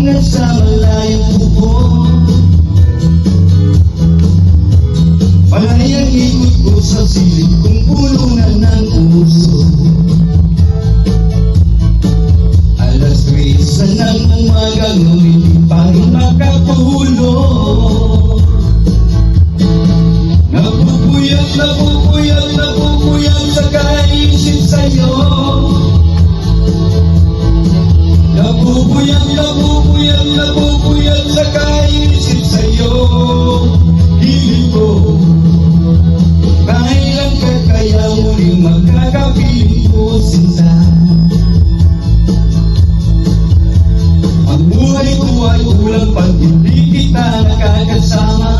nasa malayang bubong. Palay ang ikot ko sa silid kong pulungan ng puso. Alas 3 ng umaga, ngunit di pa rin makatulog. Napupuyat, napupuyat, napupuyat sa kaisip sa'yo. Napupuyat, napupuyat, napupuyat sa kaisip sa'yo. Hiling ko, kailan ka kaya muling magkakapiling ko sinta? Ang buhay ko ay kulang pag hindi kita nakakasama.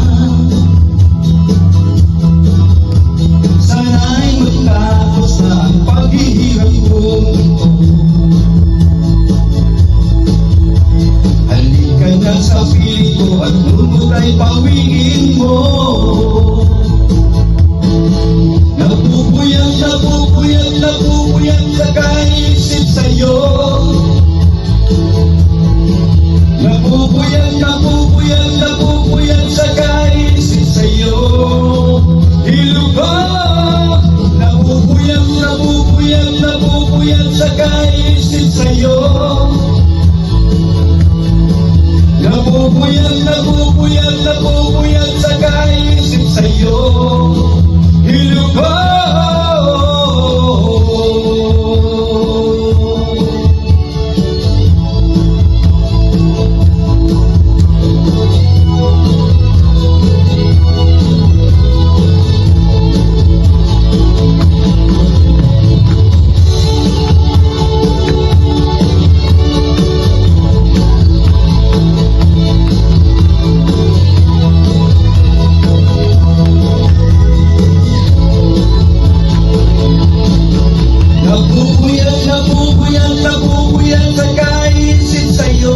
Sana'y matapos na ang paghihirap kong ito. Halika na sa piling ko at lumot ay pawiin mo. Napupuyat, napupuyat, napupuyat sa kaisip sa'yo. Napupuyat, napupuyat, napupuyat sa kaisip sa'yo. Hilog ko, napupuyat, napupuyat, napupuyat sa kaisip sa'yo. Napupuyat, napupuyat, napupuyat sa kaisip sa'yo. Hilog ko. Napupuyat, napupuyat, napupuyat sa kaisip sa'yo.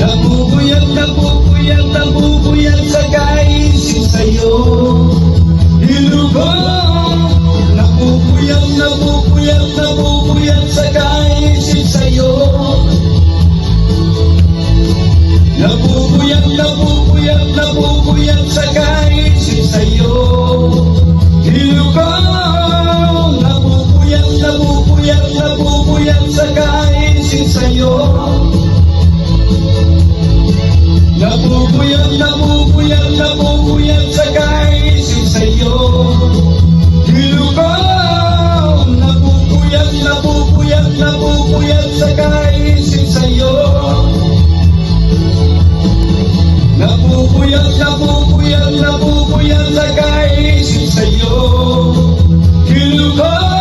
Napupuyat, napupuyat, napupuyat sa kaisip sa'yo. Hilog ko, napupuyat, napupuyat, napupuyat sa kaisip sa'yo. Napupuyat, napupuyat, napupuyat sa kaisip sa'yo. Hilog ko, napupuyat, napupuyat, napupuyat sa kaisip sa'yo. Napupuyat, napupuyat, napupuyat sa kaisip sa'yo. Hilog ko, napupuyat, napupuyat, napupuyat sa kaisip sa'yo. Napupuyat, napupuyat, napupuyat sa kaisip sa'yo. Hilog ko.